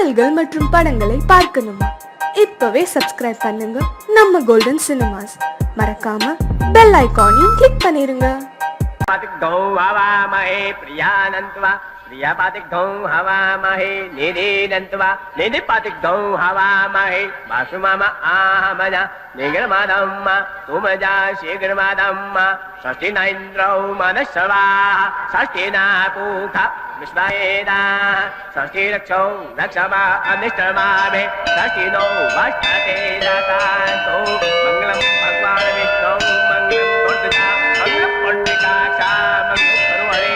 பாடல்கள் மற்றும் படங்களை பார்க்கணுமா? இப்பவே சப்ஸ்கிரைப் பண்ணுங்க நம்ம கோல்டன் சினிமாஸ். மறக்காம பெல் ஐகானையும் கிளிக் பண்ணிருங்க. प्रियापातिग्धौ हवामहे निधिदन्त्वा निधिपातिग्धौ हवामहे वासुमाम आहमजा निगर्मादम्म तुमजा शीघ्रमादम्म षष्ठिना इन्द्रौ मनस्सवाः षष्ठिना पूखा विश्वेदा षष्ठिरक्षौ रक्षमा अनिष्टमामे षष्ठिनो वष्टते दातातो मङ्गलं भगवान् विष्णौ मङ्गलं कोटजा मङ्गलं कोटिकाक्षा मङ्गलं सर्वरे.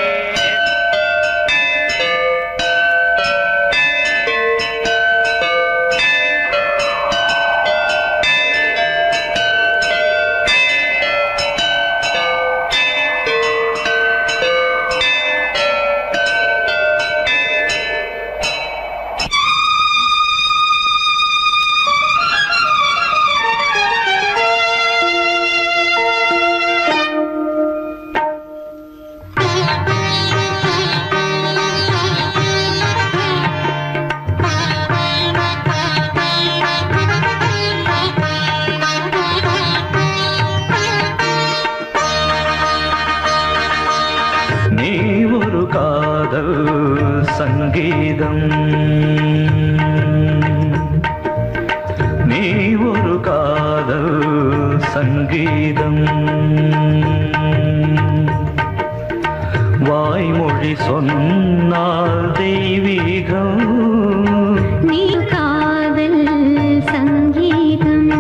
சங்கீதம் நீ ஒரு காதல் சங்கீதம் வாய்மொழி சொன்னால் தெய்வீகம் நீ காதல் சங்கீதம்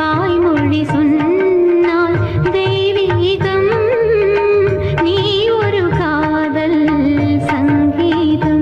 வாய்மொழி சொன்னால் தெய்வீகம் நீ ஒரு காதல் சங்கீதம்.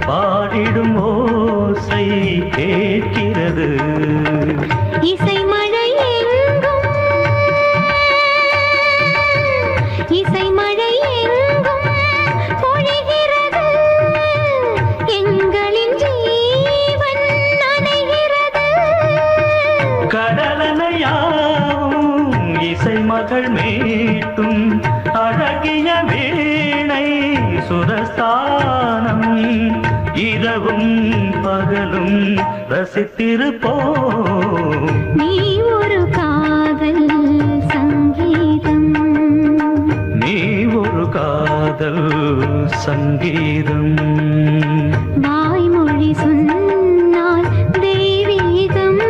பாடிடும் ஓசை கேட்கிறது இசை மழை எங்கும் இசை மழை எங்கும் பொழிகிறது எங்களின் ஜீவன் நனைகிறது கடலனையாவும் இசை மகள் மீட்டும் அழகிய வீணை சுரஸ்தானம் இரவும் பகலும் ரசித்திருப்போம். நீ ஒரு காதல் சங்கீதம் நீ ஒரு காதல் சங்கீதம் வாய்மொழி சொன்னால் தெய்வீகம்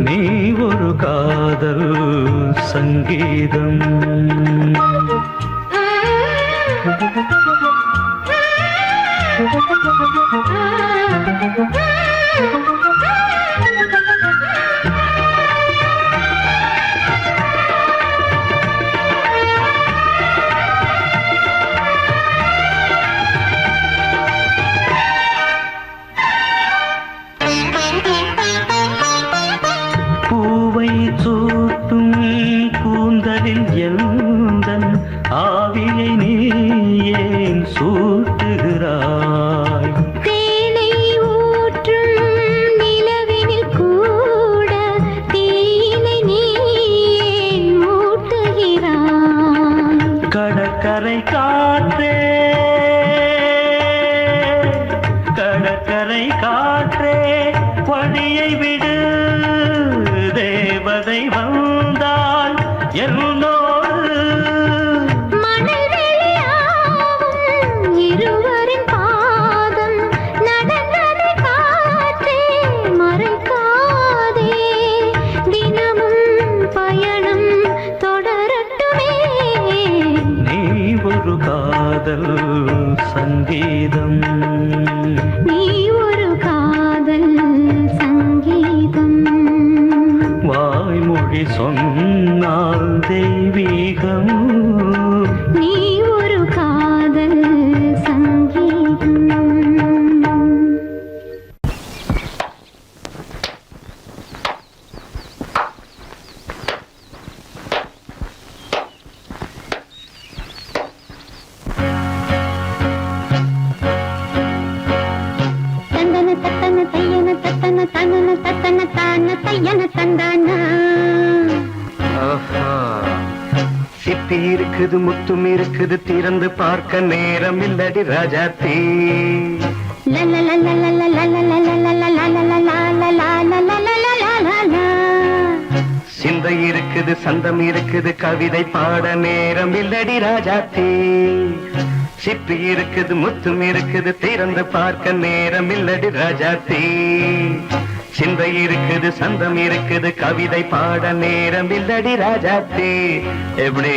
நீ ஒரு காதல் சங்கீதம். பூவை சூட்டும் கூந்தலில் எந்தன் ஆவியை நீ ஏன் சூட்டுகிறாய்? தேனை ஊற்றும் நிலவினில் கூட தேனை நீ ஏன் மூட்டுகிறாய்? கடற்கரை காற்றே கடற்கரை காற்றே வழியை விடு தேவதை வந்தால் என்னோடு மணல் வெளியாகும் இருவரின் பாதம் நடந்தது காற்றே மறைக்காதே தினமும் பயணம் தொடரட்டுமே. நீ ஒரு காதல் சங்கீதம் நீ ஒரு காதல் சங்கீதம். வாய்மொழி சொன்னால் தெய்வீகம். நீ ஒரு காதல் சங்கீதம். தந்தன தத்தன தையன தத்தன தனன தத்தன தான தையன தந்தானா. சிப்பி இருக்குது, முத்தும் இருக்குது, திறந்து பார்க்க நேரம் இல்லடி ராஜாத்தி. சிந்தை இருக்குது, சந்தம் இருக்குது, கவிதை பாட நேரம் இல்லடி ராஜாத்தி. சிப்பி இருக்குது, முத்தும் இருக்குது, திறந்து பார்க்க நேரம் இல்லடி ராஜாத்தி. சிந்தை இருக்குது, சந்தம் இருக்குது, கவிதை பாட நேரம் இல்லடி ராஜாத்தி. எப்படி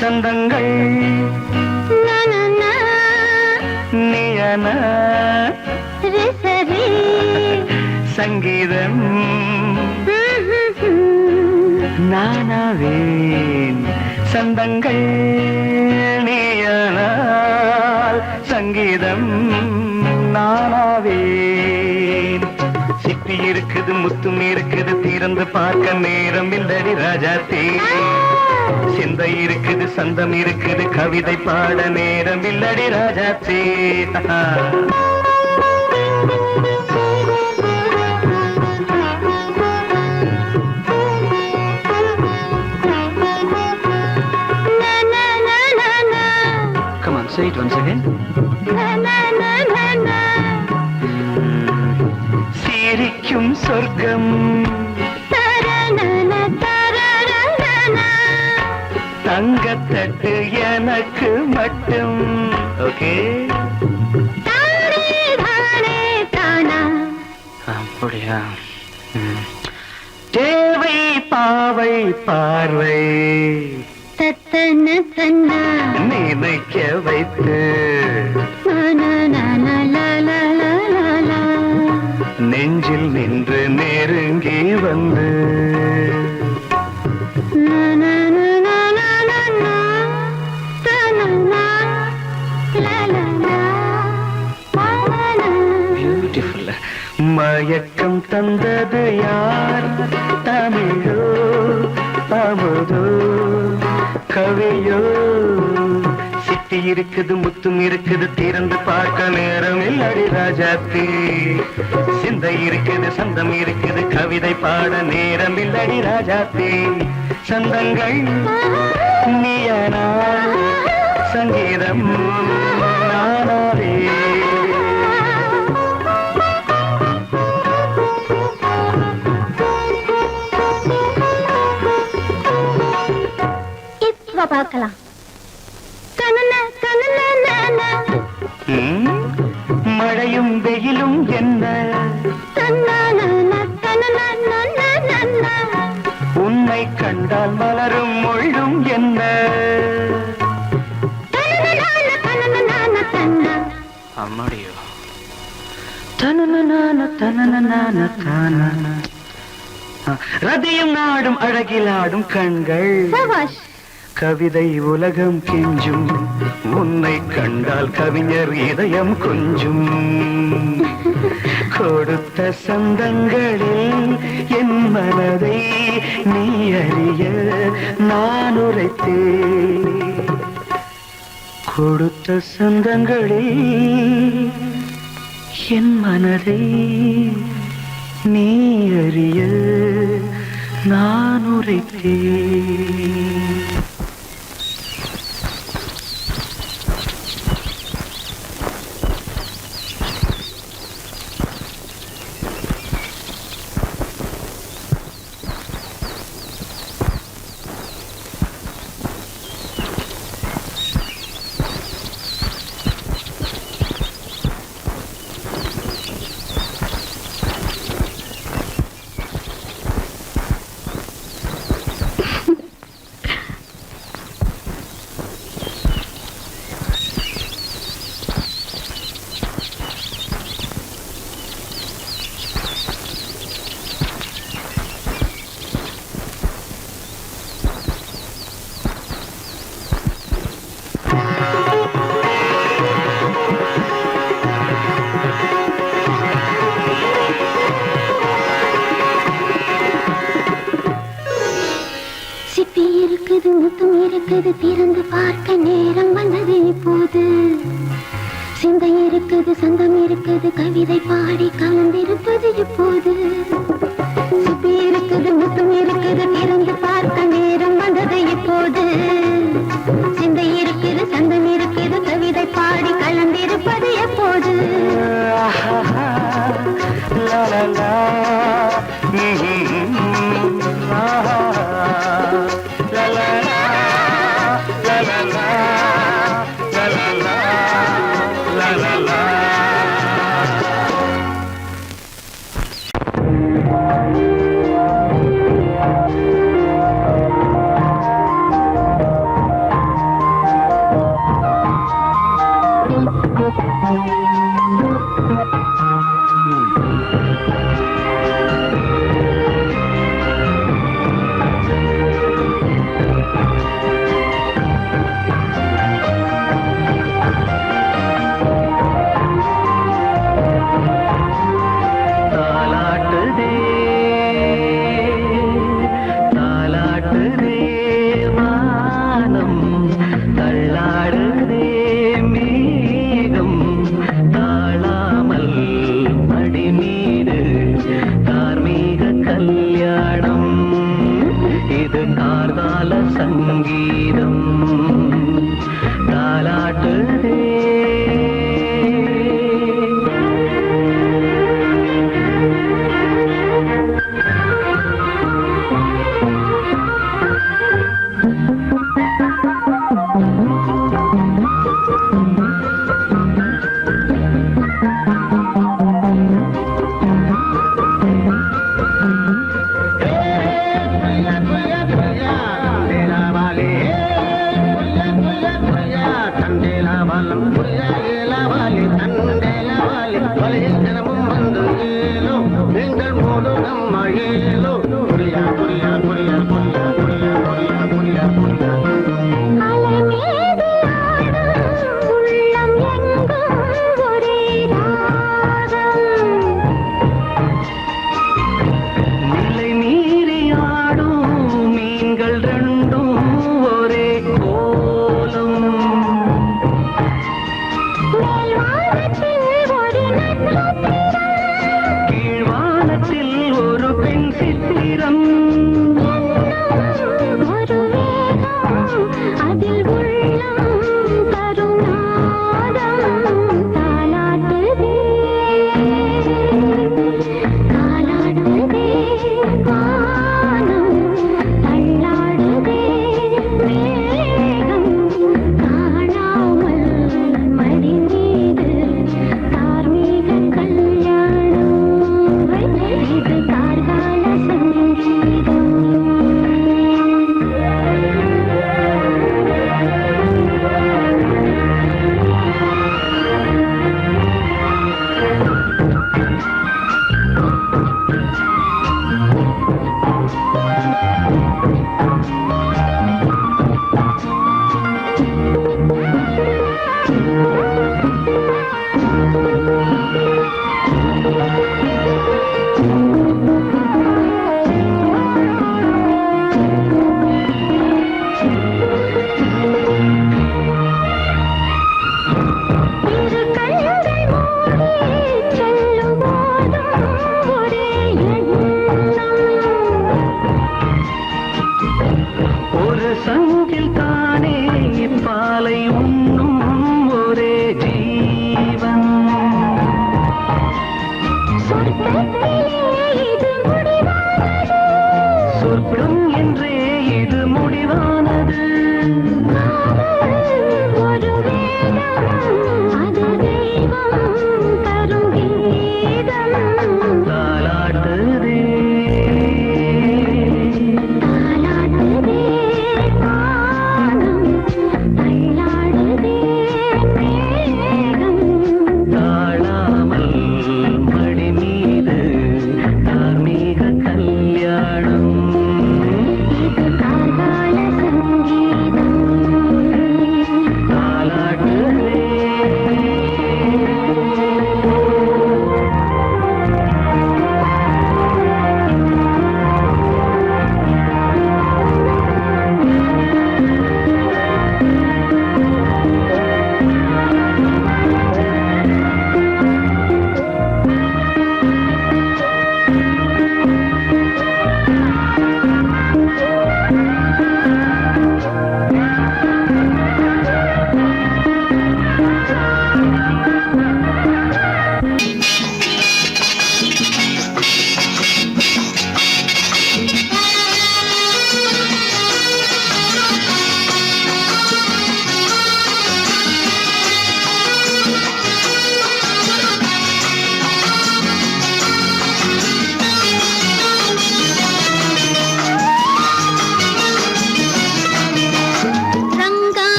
சந்தங்கள் நீயன சங்கீதம் நானாவேன். சந்தங்கள் நீயனால் சங்கீதம் நானாவேன். சிப்பி இருக்குது, முத்தும் இருக்குது, திறந்து பார்க்க நேரம் இல்லடி ராஜாத்தி. சிந்தை இருக்குது, சந்தம் இருக்குது, கவிதை பாட நேரம் இல்லடி Rajathi. Come on, say it once again. சிரிக்கும் சொர்க்கம் தங்கத்தட்டு எனக்கு மட்டும். ஓகே, அப்படியா? தேவை பாவை பார்வை நினைக்க வைத்து நெஞ்சில் நின்று நெருங்கி வந்து பியூட்டிஃபுல். மயக்கம் தந்தது யார்? தமிழோ அமுதோ கவியோ? சிட்டி இருக்குது, முத்தும் இருக்குது, திறந்து பார்க்க நேரம் இல்லடி ராஜாத்தி. சிந்தை இருக்குது, சந்தம் இருக்குது, கவிதை பாட நேரம் இல்லடி ராஜாத்தி. சந்தங்கள் நீயனா சங்கீதம் நானாவே. இப்ப பார்க்கலாம். மழையும் வெயிலும் என்ன, உன்னை கண்டால் மலரும் மொழியும் என்ன. அம்மாடியோ ரதியும் நாடும் அழகிலாடும் கண்கள், கவிதை உலகம் கெஞ்சும், உன்னை கண்டால் கவிஞர் இதயம் கொஞ்சும். கொடுத்த சந்தங்களில் என் மனதை நீ அறிய நான் உரைத்தேன். கொடுத்த சந்தங்களில் என் மனதை நீ அறிய நான் உரைத்தேன். இருக்குது திறந்து பார்க்க நேரம் வந்தது இப்போது. சிந்தை இருக்குது சந்தம் இருக்குது கவிதை பாடி கலந்திருப்பது இப்போது. சிப்பி இருக்குது முத்தம் இருக்குது திறந்து பார்க்க நேரம் வந்தது இப்போது. சிந்தை இருக்குது சந்தம் இருக்குது கவிதை பாடி கலந்திருப்பது எப்போது.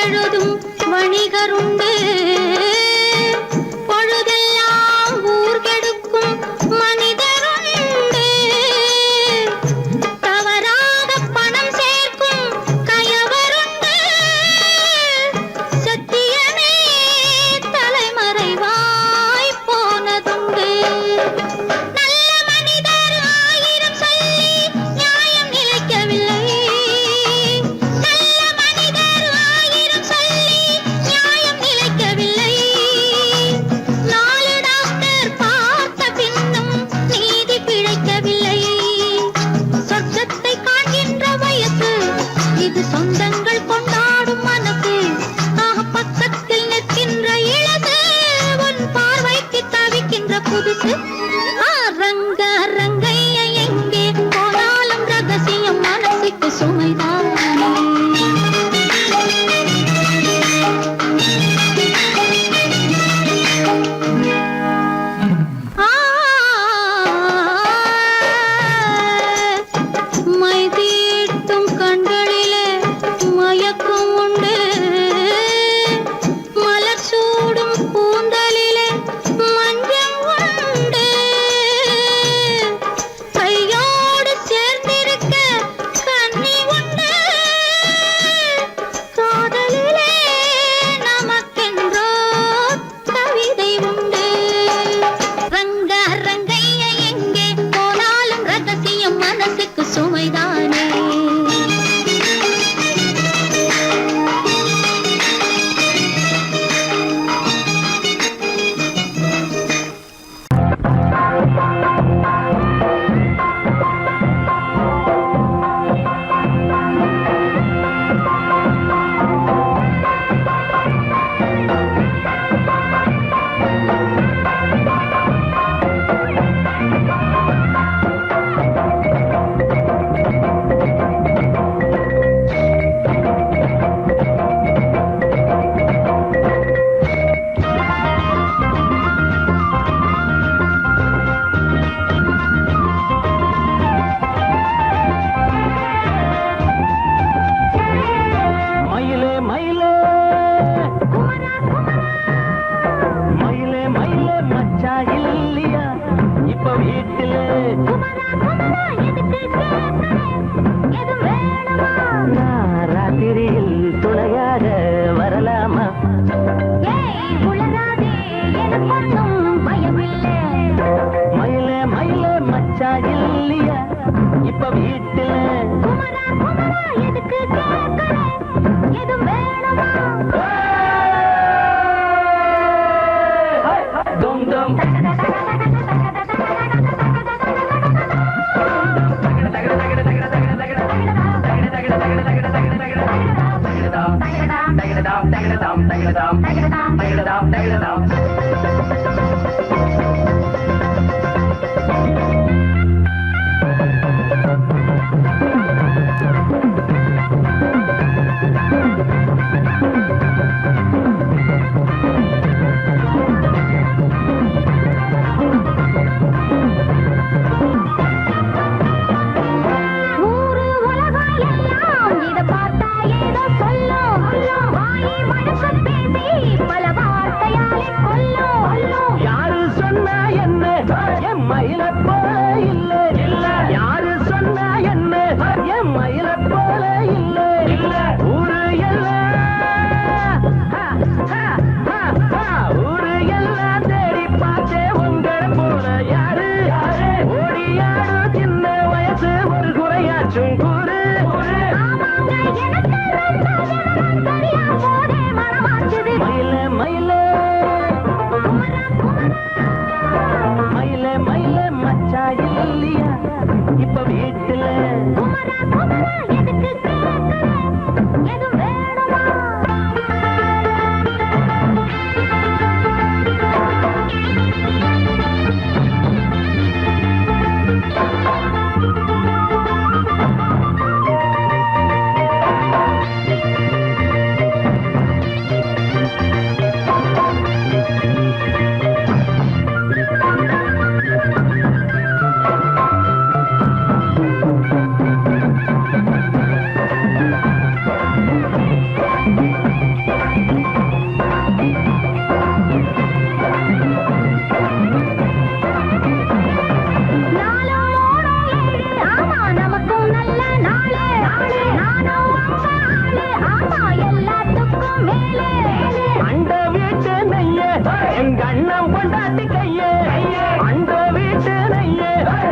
எழுதும் வணிகருண்டு பொழுதெல்லாம் ஊர் கெடுக்கும் மனிதருண்டு தவறாக பணம் சேர்க்கும் கயவருண்டு சத்தியமே தலைமறைவாய் போனதுண்டு நல்ல மனிதர் ஆயிரம் சொல்லி நியாயம் நிலைக்கவில்லை நல்ல மனிதர் ஆயிரம் சொல்லி நியாயம் நிலைக்கவில்லை நாலு டாக்டர் பார்த்த பின்னும் நீதி பிழைக்கவில்லை சொர்க்கத்தை காண்கின்ற வயசு இது சொந்தங்கள் கொண்டாடும் மனசு பக்கத்தில் நிற்கின்ற இழகு உன் பார்வைக்கு தவிக்கின்ற புதுசு ரங்க ரங்கைய எங்கே போனாலும் ரகசியம் மனசுக்கு சுமைதானே மை தீட்டும் கண்களிலே மயக்கம் உண்டு மலர் சூடும் கூந்தலிலே மஞ்சள் உண்டு கையோடு சேர்ந்திருக்க கண்ணி உண்டு காதலிலே நமக்கென்றோ கவிதை உண்டு ரங்க ரங்கைய எங்கே போனாலும் ரகசியம் மனசுக்கு சுமைதானே மயிலே மயிலே மயிலே மயிலே மச்சா இல்லையா இப்ப வீட்டில ராத்திரியில் துணையாக வரலாமா மயிலே மயிலே மச்சா இல்லையா இப்ப வீட்டில தும் தும் ஊரு உலகம் எல்லாம் இத பார்த்தா ஏதோ சொல்லும் வாயை மனச பேசி பல வார்த்தையாலே கொல்லும் யாரு சொன்னா என்ன என் மயில போல இல்ல இல்ல யாரு சொன்னா என்ன என் மயில போல இல்ல இல்ல ஊரு எல்லாம்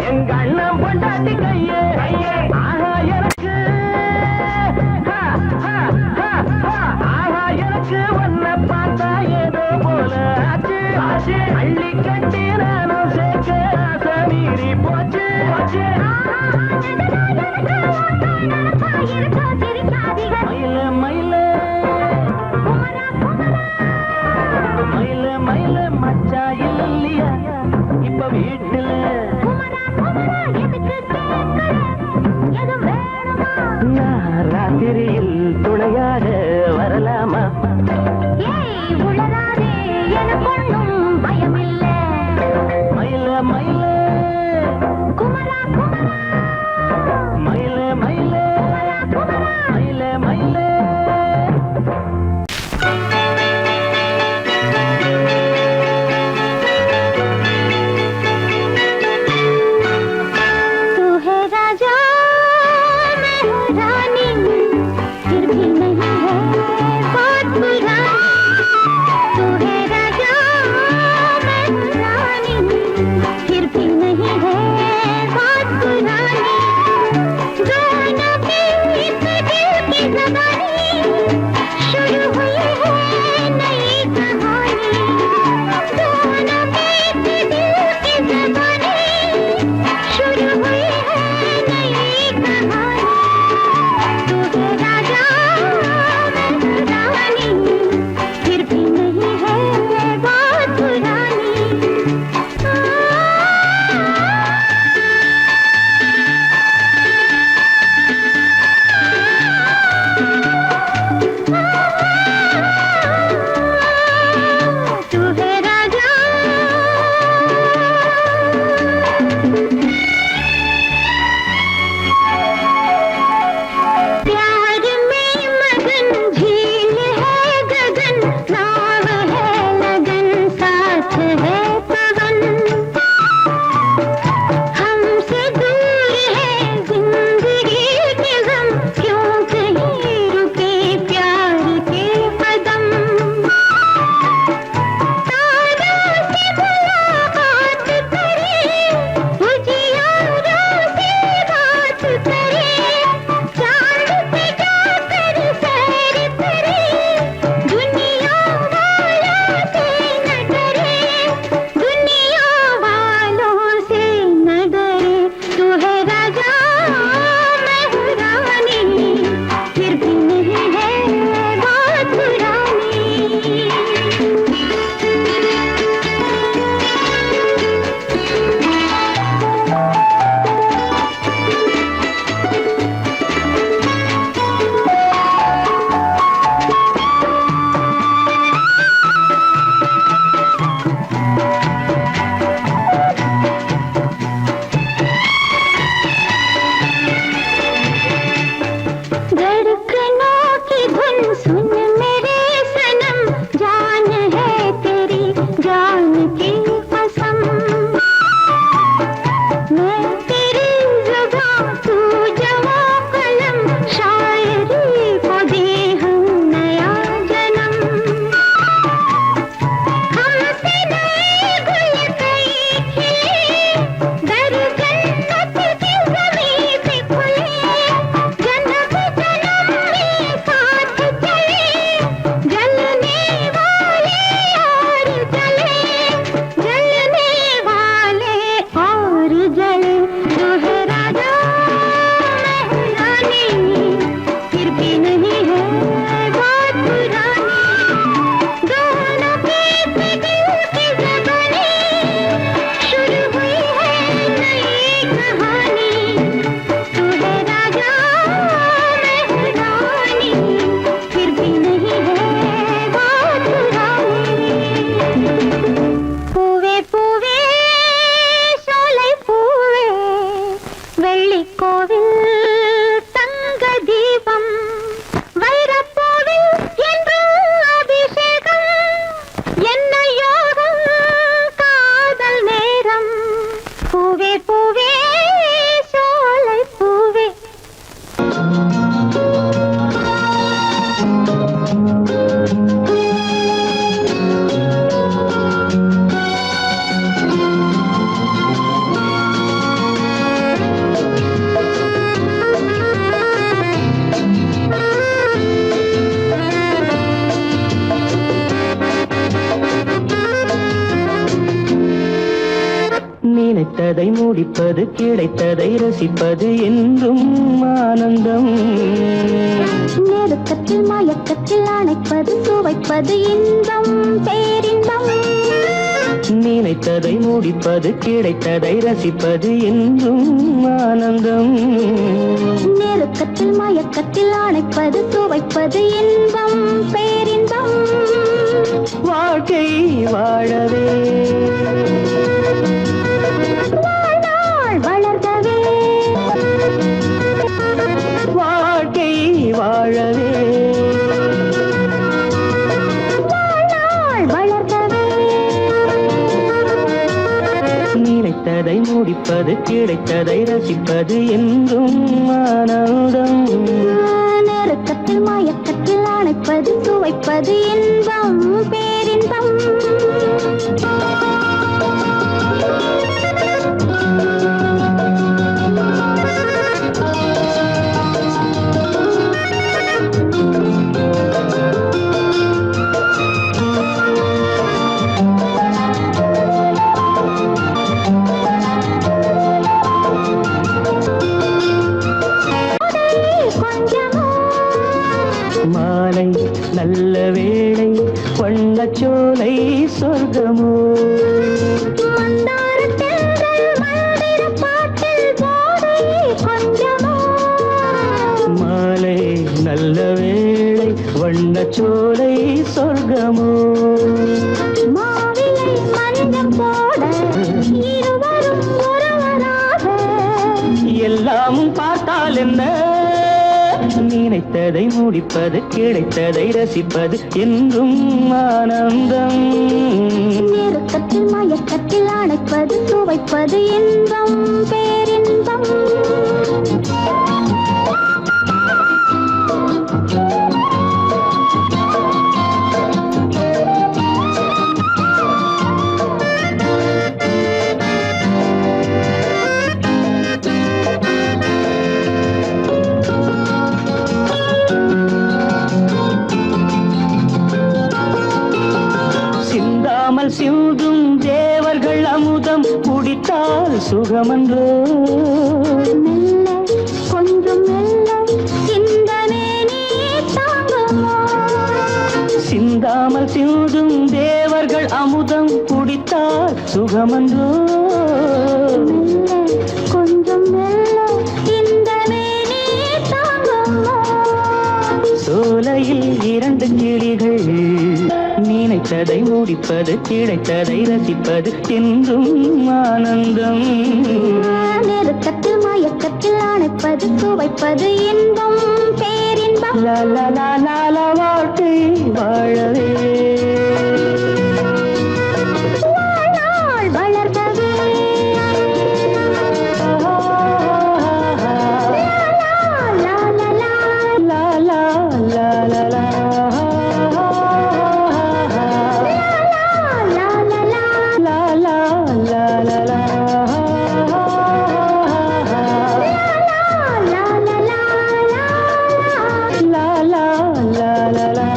எங்க அண்ணன் பொண்டாட்டி கையே ஆஹா எனக்கு ஆஹா எனக்கு ஒன்ன பார்த்தா ஏதோ போல ஆச்சு அள்ளி கட்டி நானும் சேர்க்க ஆசை மீறி போச்சு மயில மயில மயில மயில மச்சா இல்லையா இப்ப வீட்டுல நான் ராத்திரியில் துணையாக வரலாமா மயில மயில மயில மயில மயில மயில तू है राजा मैं हूँ रानी फिर भी नहीं है बात पुरानी நினைத்ததை முடிப்பது கிடைத்ததை ரசிப்பது என்றும் ஆனந்தம். நெருக்கத்தில் மயக்கத்தில் அணைப்பது சுவைப்பது இன்பம் பேரின்பம். நினைத்ததை முடிப்பது கிடைத்ததை ரசிப்பது என்றும் ஆனந்தம். நெருக்கத்தில் மயக்கத்தில் அணைப்பது சுவைப்பது இன்பம் பேரின்பம். வாழ்க்கை வாழவே வாழ்நாள் வளர்கவே வாழ்க்கை வாழவே வாழ்நாள் வளர்கவே. நினைத்ததை முடிப்பது கிடைத்ததை ரசிப்பது என்றும் ஆனந்தம். நெருக்கத்தில் மயக்கத்தில் அணைப்பது சுவைப்பது இன்பம் பேரின்பம். மாலை நல்ல வேளை வண்ணச்சோலை சொர்க்கமோ. மாலை நல்ல வேளை வண்ணச்சோலை சொர்க்கமோ. மாவிலை மஞ்சம் போட இருவரும் ஒருவராக எல்லாமும் பார்த்தால் என்ன, நினைத்ததை முடிப்பது கிடைத்ததை ரசிப்பது என்றும் ஆனந்தம். நெருக்கத்தில் மயக்கத்தில் அணைப்பது சுவைப்பது இன்பம் பேரின்பம். சிந்தாமல் சிந்தும் தேவர்கள் அமுதம் குடித்தால் சுகமன்றோ. மெல்ல கொஞ்சம் மெல்ல சிந்தனே நீ தாங்குமோ. சிந்தாமல் சிந்தும் தேவர்கள் அமுதம் குடித்தால் சுகமன்றோ. மெல்ல கொஞ்சம் மெல்ல சிந்தனே நீ தாங்குமோ. சோலையில் இரண்டு கிளிகள் நினைத்ததை முடிப்பது கிடைத்ததை ரசிப்பது என்றும் ஆனந்தம். நெருக்கத்தில் மயக்கத்தில் அணைப்பது சுவைப்பது இன்பம் பேரின்பம். லால வாழ்க்கை வாழவே வாழ்நாள் வளர்கவே லா லா லா லா லா லா லா லா. லா லா லா La la la la la. லா லா லா லா La la la la la.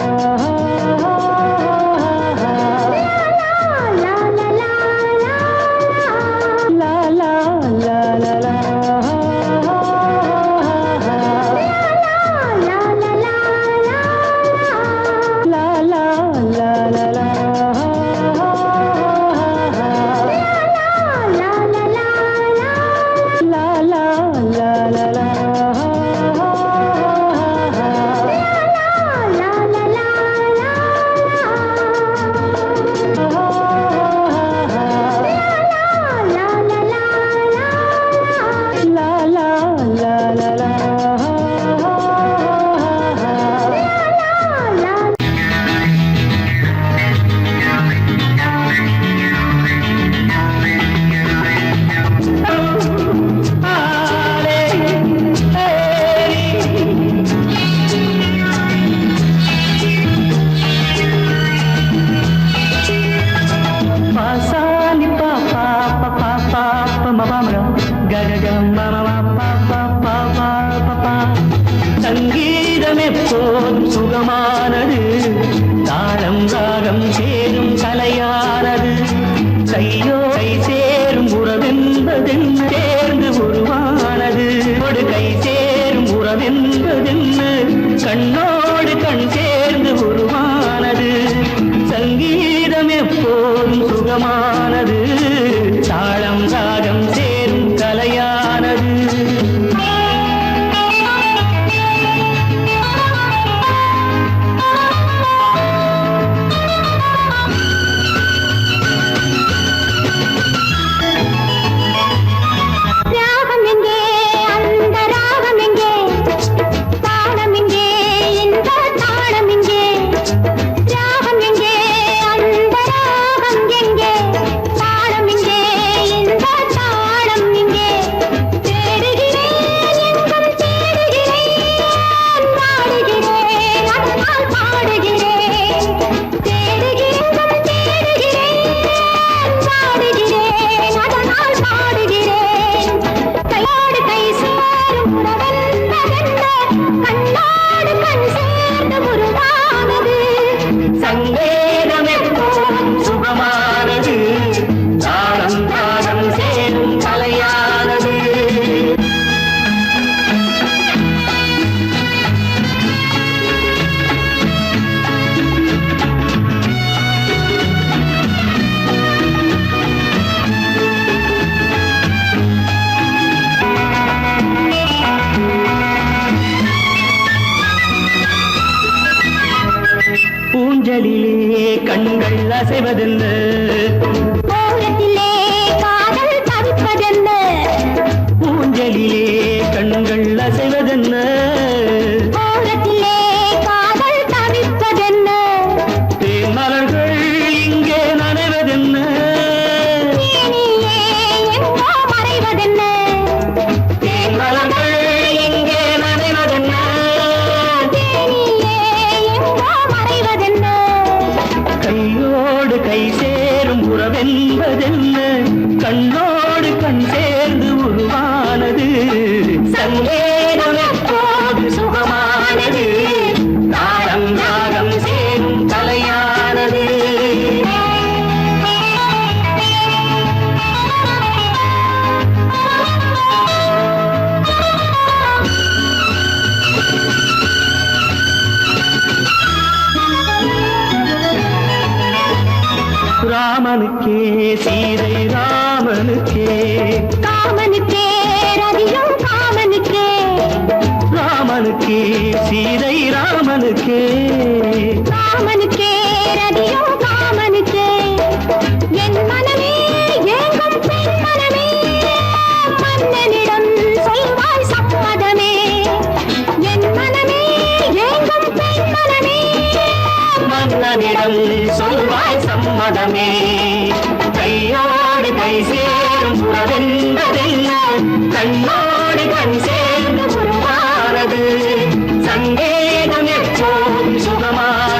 ஊஞ்சலிலே கண்கள் அசைவதென்ன ஓரத்திலே காதல் தவிப்பதென்ன ஊஞ்சலிலே கண்கள் அசைவதென்ன ஓரத்திலே காதல் தவிப்பதென்ன தேன்மலர்கள் இங்கே நனைவதென்ன தேனியே எங்கோ மறைவதென்ன தேன்மலர்கள் இங்கே நனைவதென்ன தேனியே எங்கோ மறைவதென்ன கையோடு கை சேரும் உறவென்பதென்ன கண்ணோடு கண் சேர்ந்து உருவானது சங்கேதம் எப்போது சுகமானது தாரம் ராகம் சேரும் கலையானது ராமனுக்கே சீதை ராமனுக்கே காமனுக்கே ரதியும் காமனுக்கே ராமனுக்கே சீதை ராமனுக்கே காமனுக்கே ரதியும் காமனுக்கே என் மனமே ஏங்கும் பெண் மனமே மன்னனிடம் சொல்வாய் சம்மதமே என் மனமே ஏங்கும் பெண் மனமே மன்னனிடம் சொல்வாய் சம்மதமே கையோடு கை சேரும் உறவென்பதென்ன கண்ணோடு கண் சேர்ந்து உருவானது சங்கேதம் எப்போதும் சுகமான